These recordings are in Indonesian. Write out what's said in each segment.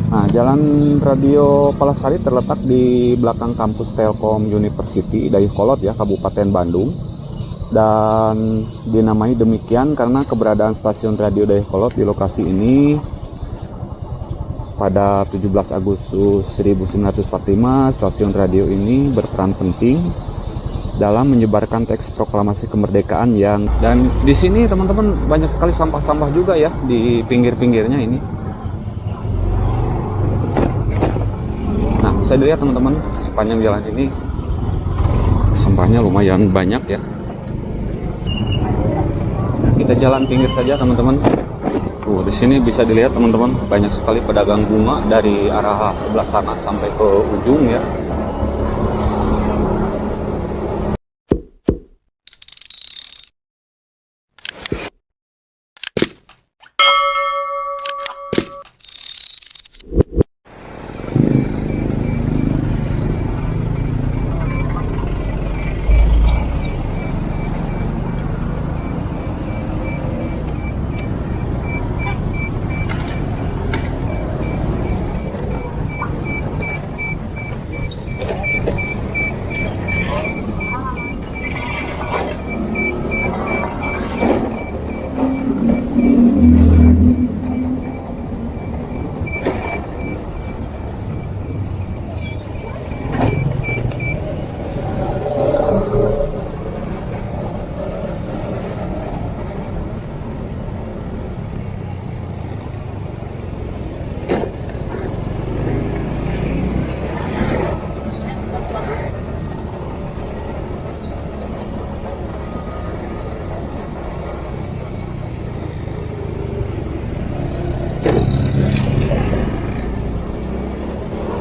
Nah, Jalan Radio Palasari terletak di belakang kampus Telkom University Dayakolot ya, Kabupaten Bandung. Dan dinamai demikian karena keberadaan stasiun radio Dayakolot di lokasi ini pada 17 Agustus 1945, stasiun radio ini berperan penting dalam menyebarkan teks proklamasi kemerdekaan dan di sini teman-teman banyak sekali sampah-sampah juga ya di pinggir-pinggirnya ini. Nah, bisa dilihat teman-teman sepanjang jalan ini sampahnya lumayan banyak ya. Nah, kita jalan pinggir saja teman-teman. Di sini bisa dilihat teman-teman banyak sekali pedagang bunga dari arah sebelah sana sampai ke ujung ya.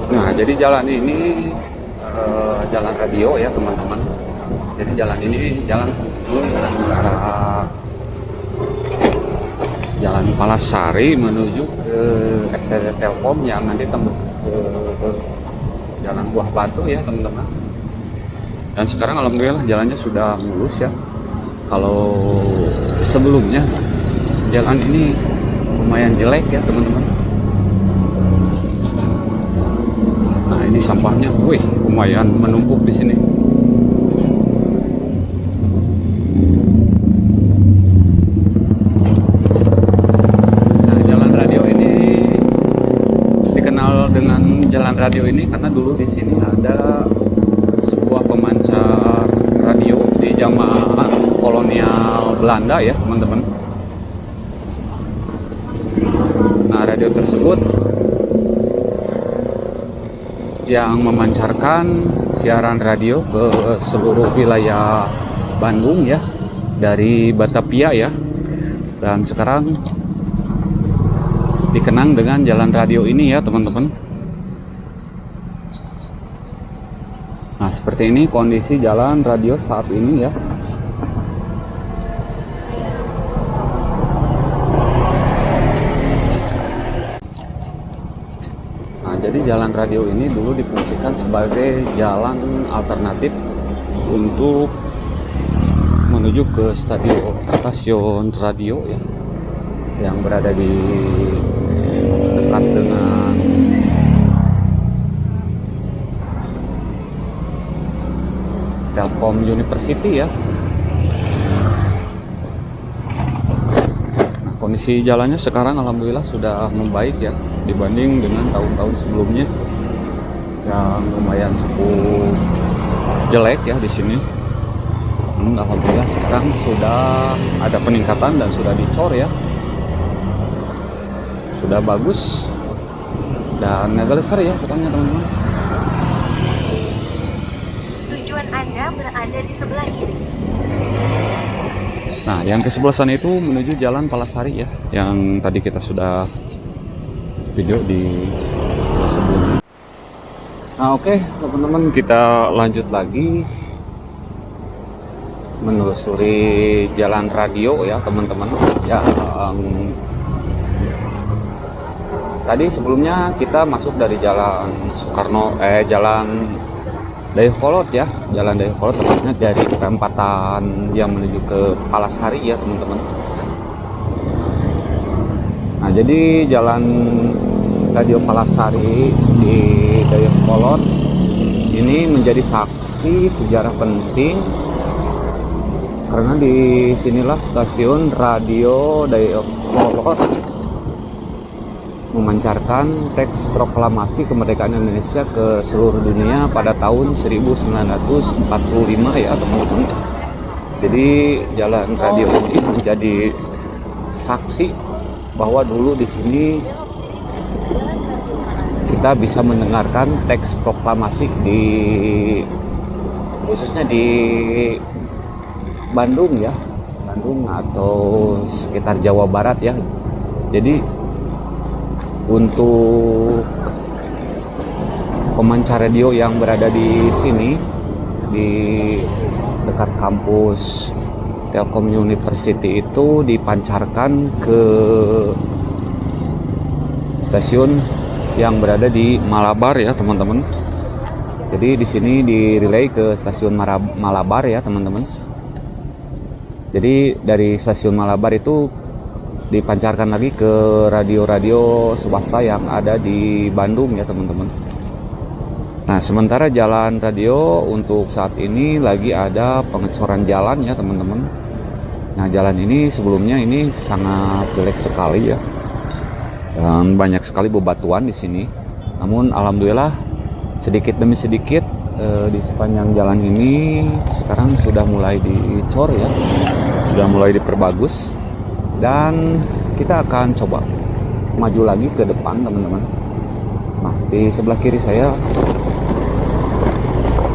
Nah, jadi jalan ini jalan radio ya teman-teman. Jadi jalan ini jalan antara Jalan Palasari menuju ke SCT Telkom yang nanti tembus ke Jalan Buah Batu ya teman-teman. Dan sekarang alhamdulillah jalannya sudah mulus ya. Kalau sebelumnya jalan ini lumayan jelek ya teman-teman. Nah, ini sampahnya, wih, lumayan menumpuk di sini. Nah, jalan radio ini dikenal dengan jalan radio ini karena dulu di sini ada sebuah pemancar radio di zaman kolonial Belanda ya, teman-teman. Nah, radio tersebut yang memancarkan siaran radio ke seluruh wilayah Bandung ya, dari Batavia ya, dan sekarang dikenang dengan jalan radio ini ya teman-teman. Nah, seperti ini kondisi jalan radio saat ini ya. Jadi jalan radio ini dulu difungsikan sebagai jalan alternatif untuk menuju ke stasiun radio ya, yang berada di dekat dengan Telkom University ya. Nah, kondisi jalannya sekarang alhamdulillah sudah membaik ya dibanding dengan tahun-tahun sebelumnya yang lumayan cukup jelek ya di sini. Alhamdulillah sekarang sudah ada peningkatan dan sudah dicor ya, sudah bagus dan legalisir ya pokoknya teman-teman. Tujuan Anda berada di sebelah kiri. Nah, yang ke sebelah sana itu menuju Jalan Palasari ya, yang tadi kita sudah video di sebelumnya. Nah, oke teman-teman, kita lanjut lagi menelusuri jalan radio ya teman-teman, yang tadi sebelumnya kita masuk dari Jalan Jalan Dayakolot ya, Jalan Dayakolot tepatnya dari perempatan yang menuju ke Palasari ya teman-teman. Nah, jadi jalan Radio Palasari di Dayakolot ini menjadi saksi sejarah penting karena di sinilah stasiun radio Dayakolot memancarkan teks proklamasi kemerdekaan Indonesia ke seluruh dunia pada tahun 1945 ya teman-teman. Jadi jalan radio ini menjadi saksi bahwa dulu di sini kita bisa mendengarkan teks proklamasi khususnya di Bandung ya, Bandung atau sekitar Jawa Barat ya. Jadi untuk pemancar radio yang berada di sini di dekat kampus Telkom University itu dipancarkan ke stasiun yang berada di Malabar ya teman-teman. Jadi di sini direlay ke stasiun Malabar ya teman-teman. Jadi dari stasiun Malabar itu dipancarkan lagi ke radio-radio swasta yang ada di Bandung ya teman-teman. Nah sementara jalan radio untuk saat ini lagi ada pengecoran jalan ya teman-teman. Nah jalan ini sebelumnya ini sangat jelek sekali ya, dan banyak sekali bebatuan di sini. Namun alhamdulillah sedikit demi sedikit di sepanjang jalan ini sekarang sudah mulai dicor ya, sudah mulai diperbagus. Dan kita akan coba maju lagi ke depan teman-teman. Nah di sebelah kiri saya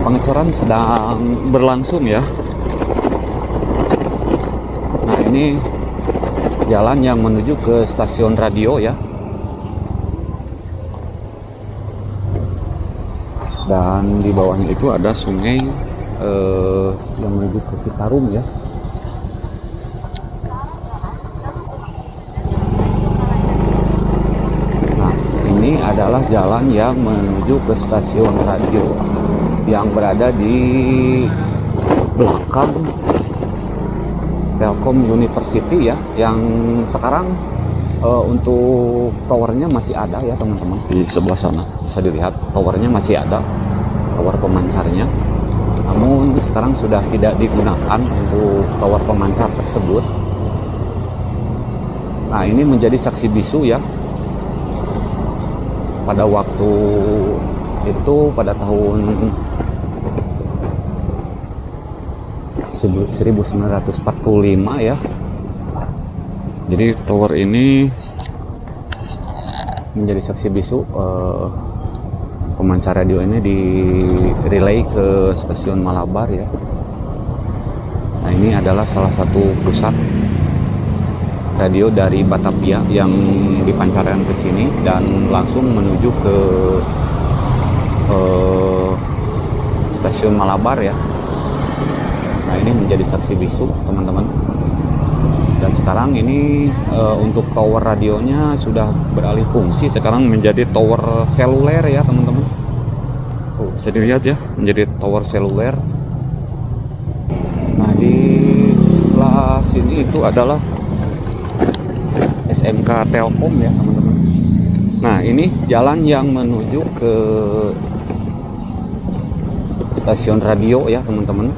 pengecoran sedang berlangsung ya. Nah ini jalan yang menuju ke stasiun radio ya. Dan di bawahnya itu ada sungai yang menuju ke Citarum ya. Ini adalah jalan yang menuju ke stasiun radio yang berada di belakang Telkom University ya, yang sekarang untuk towernya masih ada ya teman-teman. Di sebelah sana bisa dilihat towernya masih ada, tower pemancarnya. Namun sekarang sudah tidak digunakan untuk tower pemancar tersebut. Nah ini menjadi saksi bisu ya. Pada waktu itu pada tahun 1945 ya. Jadi tower ini menjadi saksi bisu pemancar radio ini di relay ke stasiun Malabar ya. Nah ini adalah salah satu pusat radio dari Batavia yang dipancarkan ke sini dan langsung menuju ke stasiun Malabar ya. Nah ini menjadi saksi bisu teman-teman. Dan sekarang ini untuk tower radionya sudah beralih fungsi, sekarang menjadi tower seluler ya teman-teman. Bisa dilihat ya, menjadi tower seluler. Nah di sebelah sini itu adalah SMK Telkom ya teman-teman. Nah ini jalan yang menuju ke stasiun radio ya teman-teman.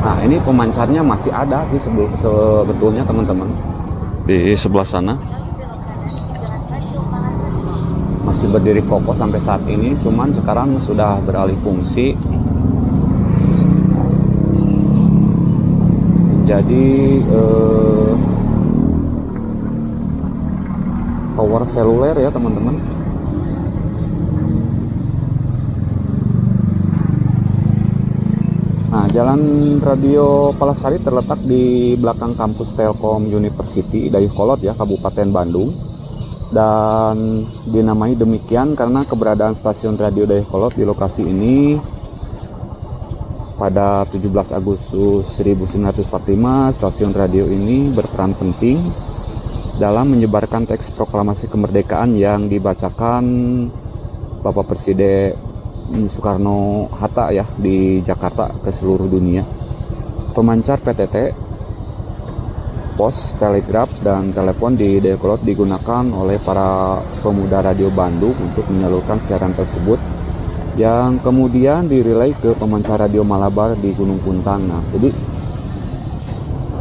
Nah ini pemancarnya masih ada sih sebetulnya teman-teman. Di sebelah sana masih berdiri kokoh sampai saat ini, cuman sekarang sudah beralih fungsi. Jadi tower seluler ya teman-teman. Nah jalan radio Palasari terletak di belakang kampus Telkom University Dayakolot ya, Kabupaten Bandung. Dan dinamai demikian karena keberadaan stasiun radio Dayakolot di lokasi ini pada 17 Agustus 1945. Stasiun radio ini berperan penting dalam menyebarkan teks proklamasi kemerdekaan yang dibacakan Bapak Presiden Soekarno-Hatta ya di Jakarta ke seluruh dunia. Pemancar PTT pos, telegraf, dan telepon di Dayakolot digunakan oleh para pemuda radio Bandung untuk menyalurkan siaran tersebut yang kemudian direlay ke pemancar radio Malabar di Gunung Puntang. Nah, jadi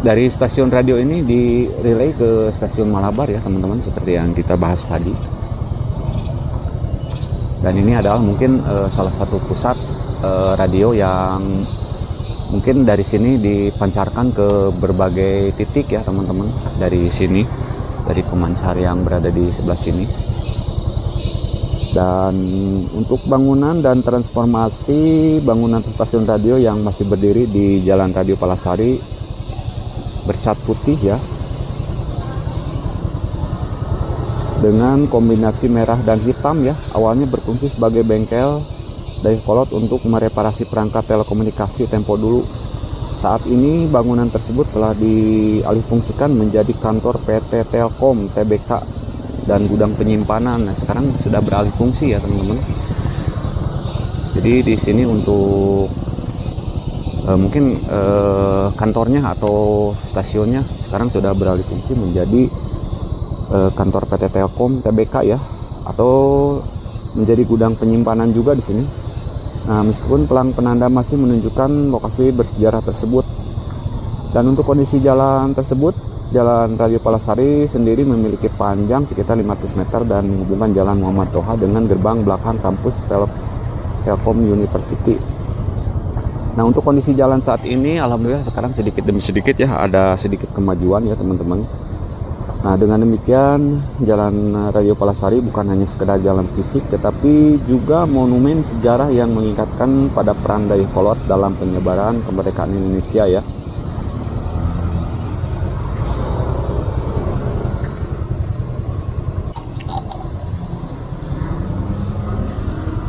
dari stasiun radio ini direlay ke stasiun Malabar ya teman-teman, seperti yang kita bahas tadi. Dan ini adalah mungkin salah satu pusat radio yang mungkin dari sini dipancarkan ke berbagai titik ya teman-teman, dari sini, dari pemancar yang berada di sebelah sini. Dan untuk bangunan dan transformasi bangunan stasiun radio yang masih berdiri di Jalan Radio Palasari bercat putih ya, dengan kombinasi merah dan hitam ya. Awalnya berfungsi sebagai bengkel Dayakolot untuk mereparasi perangkat telekomunikasi tempo dulu. Saat ini bangunan tersebut telah dialihfungsikan menjadi kantor PT Telkom Tbk dan gudang penyimpanan. Nah, sekarang sudah beralih fungsi ya teman-teman. Jadi di sini untuk mungkin kantornya atau stasiunnya sekarang sudah beralih fungsi menjadi kantor PT Telkom Tbk ya, atau menjadi gudang penyimpanan juga di sini. Nah, meskipun pelang penanda masih menunjukkan lokasi bersejarah tersebut. Dan untuk kondisi jalan tersebut, Jalan Radio Palasari sendiri memiliki panjang sekitar 500 meter dan menghubungkan Jalan Muhammad Toha dengan gerbang belakang kampus Telkom University. Nah, untuk kondisi jalan saat ini alhamdulillah sekarang sedikit demi sedikit ya ada sedikit kemajuan ya teman-teman. Nah, dengan demikian Jalan Radio Palasari bukan hanya sekedar jalan fisik, tetapi juga monumen sejarah yang mengingatkan pada peran Dayakolot dalam penyebaran kemerdekaan Indonesia ya.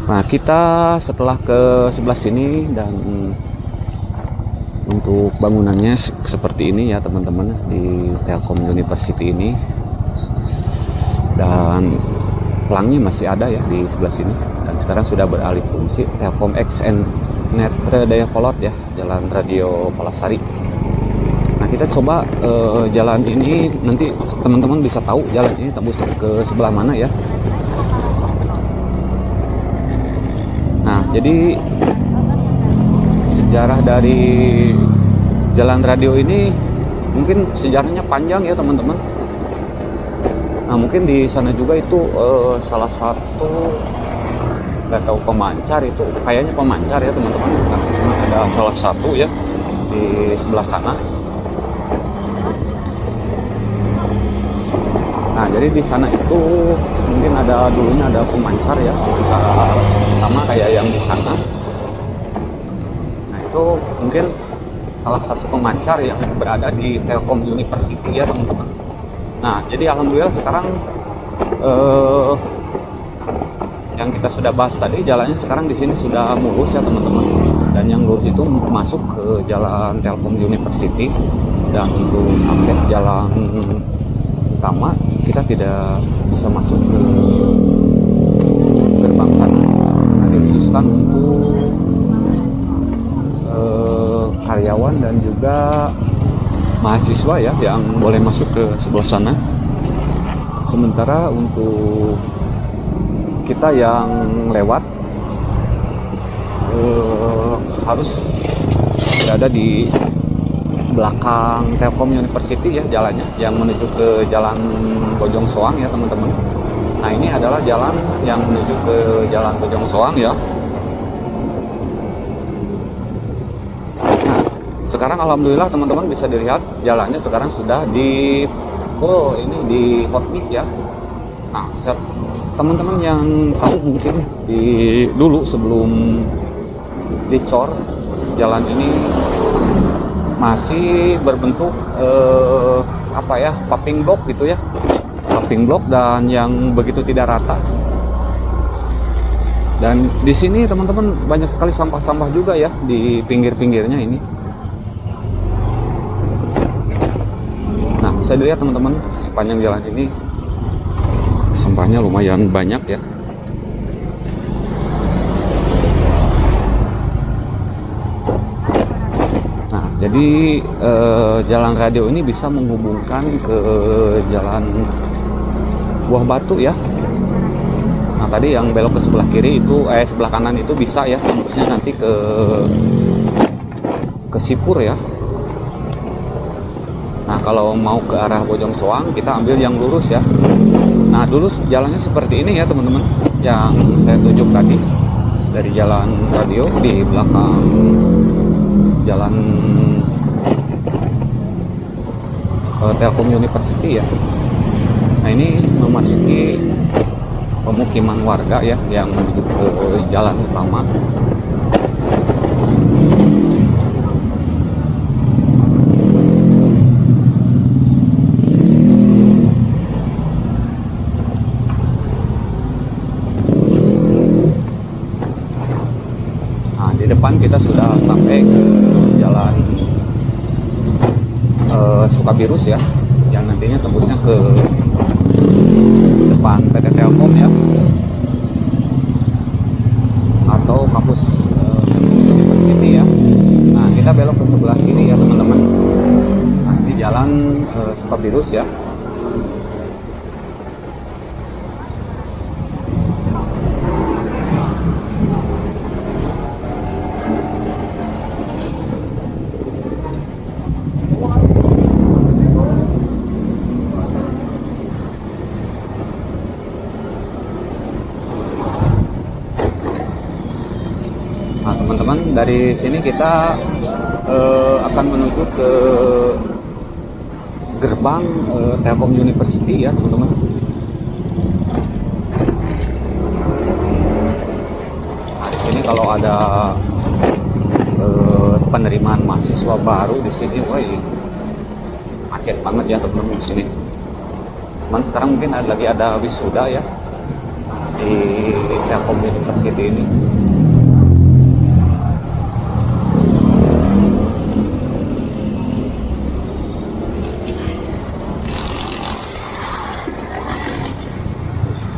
Nah, kita setelah ke sebelah sini, dan untuk bangunannya seperti ini ya teman-teman di Telkom University ini, dan pelangnya masih ada ya di sebelah sini, dan sekarang sudah beralih fungsi Telkom X and Netre Dayakolot ya, Jalan Radio Palasari. Nah, kita coba jalan ini, nanti teman-teman bisa tahu jalan ini tembus ke sebelah mana ya. Nah, jadi sejarah dari jalan radio ini mungkin sejarahnya panjang ya teman-teman. Nah, mungkin di sana juga itu salah satu, nggak tahu pemancar, itu kayaknya pemancar ya teman-teman, karena ada salah satu ya di sebelah sana. Nah, jadi di sana itu mungkin ada dulunya ada pemancar ya, sama kayak yang di sana. Nah, itu mungkin salah satu pemancar yang berada di Telkom University ya teman-teman. Nah, jadi alhamdulillah sekarang yang kita sudah bahas tadi, jalannya sekarang di sini sudah mulus ya teman-teman. Dan yang lurus itu masuk ke Jalan Telkom University, dan untuk akses jalan utama kita tidak bisa masuk ke gerbang sana, karena dikhususkan untuk karyawan dan juga mahasiswa ya yang boleh masuk ke sebelah sana. Sementara untuk kita yang lewat harus berada di belakang Telkom University ya jalannya, yang menuju ke Jalan Bojong Soang ya teman-teman. Nah, ini adalah jalan yang menuju ke Jalan Bojong Soang ya. Nah, sekarang alhamdulillah teman-teman bisa dilihat jalannya sekarang sudah di full ini, di hotmix ya. Nah, teman-teman yang tahu mungkin dulu sebelum dicor, jalan ini masih berbentuk paving block gitu ya, paving block, dan yang begitu tidak rata. Dan di sini teman-teman banyak sekali sampah-sampah juga ya di pinggir-pinggirnya ini. Nah, bisa dilihat teman-teman sepanjang jalan ini sampahnya lumayan banyak ya. Jadi jalan radio ini bisa menghubungkan ke jalan Buah Batu ya. Nah tadi yang belok ke sebelah kiri itu, sebelah kanan itu bisa ya, tembusnya nanti ke Sipur ya. Nah kalau mau ke arah Bojong Soang kita ambil yang lurus ya. Nah dulu jalannya seperti ini ya teman-teman, yang saya tunjuk tadi dari jalan radio di belakang jalan Telkom University ya. Nah ini memasuki pemukiman warga ya yang menuju ke jalan utama. Nah di depan kita sudah sampai ke jalan Sukabirus ya, yang nantinya tembusnya ke depan PT Telkom ya, atau kampus University ya. Nah kita belok ke sebelah kiri ya teman-teman. Nah di jalan Sukabirus ya. Nah teman-teman, dari sini kita akan menuju ke gerbang Telkom University ya teman-teman. Nah di sini kalau ada penerimaan mahasiswa baru di sini, wah macet banget ya teman-teman di sini. Cuman sekarang mungkin lagi ada wisuda ya di Telkom University ini.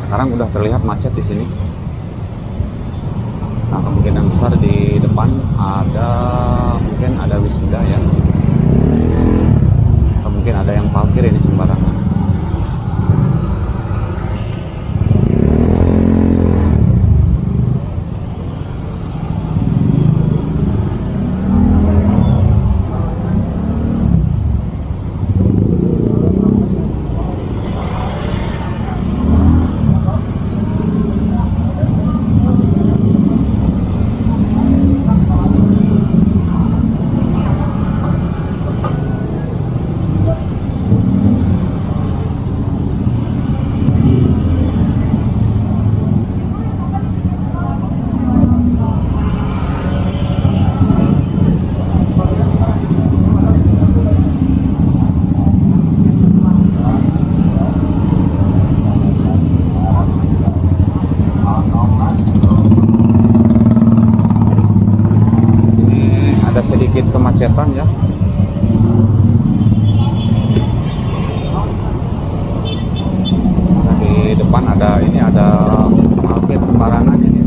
Sekarang udah terlihat macet di sini. Nah kemungkinan besar di depan mungkin ada wisuda ya. Atau mungkin ada yang parkir ini sembarangan. Sedikit kemacetan ya. Nah, di depan ada parkir sembarangan ini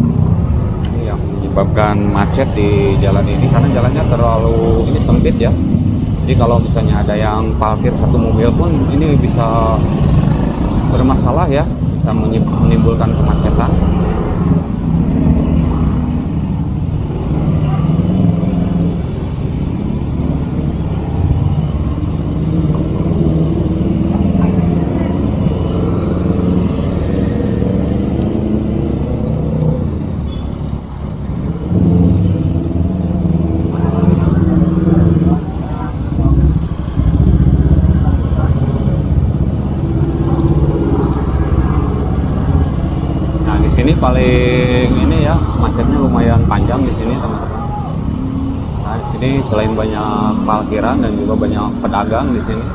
yang menyebabkan macet di jalan ini, karena jalannya terlalu sempit ya. Jadi kalau misalnya ada yang parkir satu mobil pun ini bisa bermasalah ya, bisa menimbulkan kemacetan. Ini paling ya macetnya lumayan panjang di sini teman-teman. Nah di sini selain banyak parkiran dan juga banyak pedagang di sini.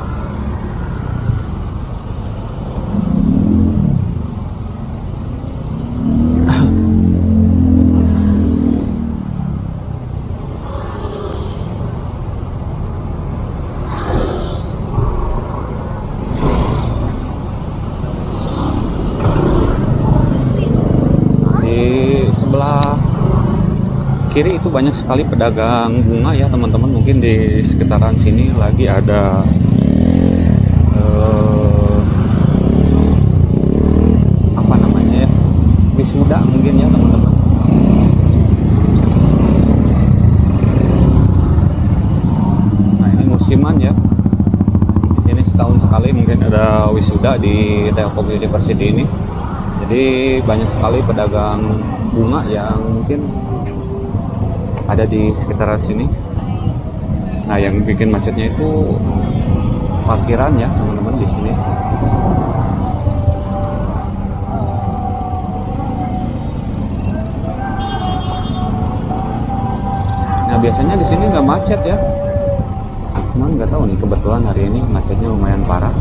kiri itu banyak sekali pedagang bunga ya teman-teman. Mungkin di sekitaran sini lagi ada apa namanya ya, wisuda mungkin ya teman-teman. Nah ini musiman ya, di sini setahun sekali mungkin ada wisuda di Telkom University ini. Jadi banyak sekali pedagang bunga yang mungkin ada di sekitaran sini. Nah yang bikin macetnya itu parkiran ya teman-teman di sini. Nah biasanya di sini nggak macet ya, cuman nggak tahu nih kebetulan hari ini macetnya lumayan parah.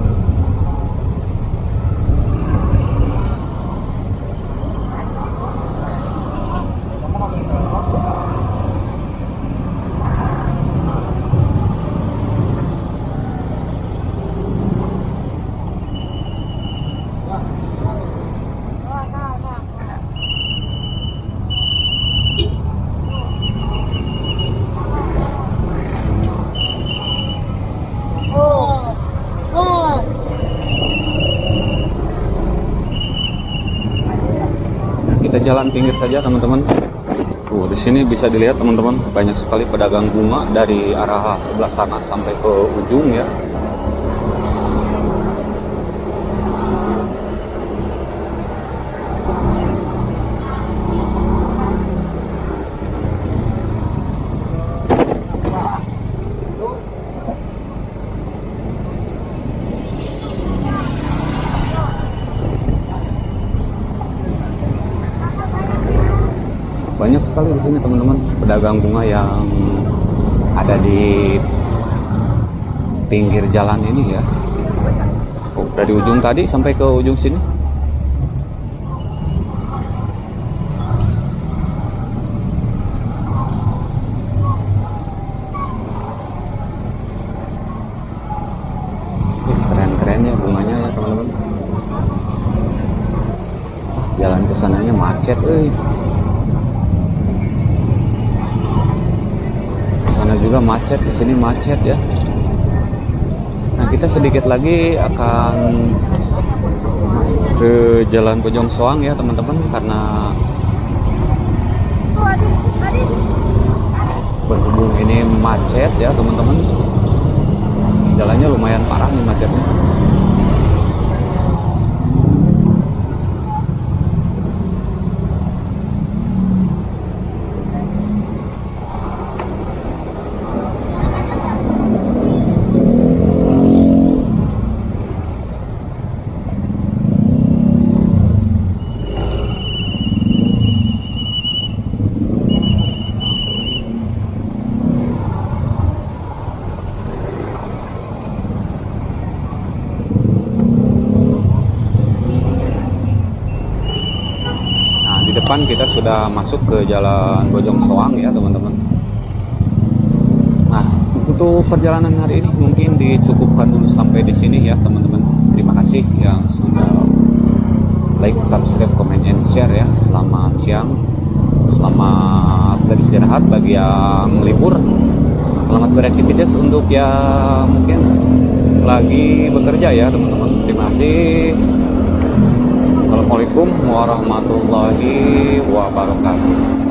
Kita jalan pinggir saja teman-teman. Di sini bisa dilihat teman-teman, banyak sekali pedagang bunga dari arah sebelah sana sampai ke ujung ya. Banyak sekali di sini teman-teman pedagang bunga yang ada di pinggir jalan ini ya. Dari ujung tadi sampai ke ujung sini. Keren-keren ya bunganya ya teman-teman. Jalan kesananya macet, Sana juga macet, di sini macet ya. Nah kita sedikit lagi akan ke Jalan Bojong Soang ya teman-teman, karena berhubung ini macet ya teman-teman, jalannya lumayan parah nih macetnya. Depan kita sudah masuk ke Jalan Bojong Soang ya teman-teman. Nah untuk perjalanan hari ini mungkin dicukupkan dulu sampai di sini ya teman-teman. Terima kasih yang sudah like, subscribe, comment, and share ya. Selamat siang, selamat beristirahat bagi yang libur, selamat beraktivitas untuk yang mungkin lagi bekerja ya teman-teman. Terima kasih. Assalamualaikum warahmatullahi wabarakatuh.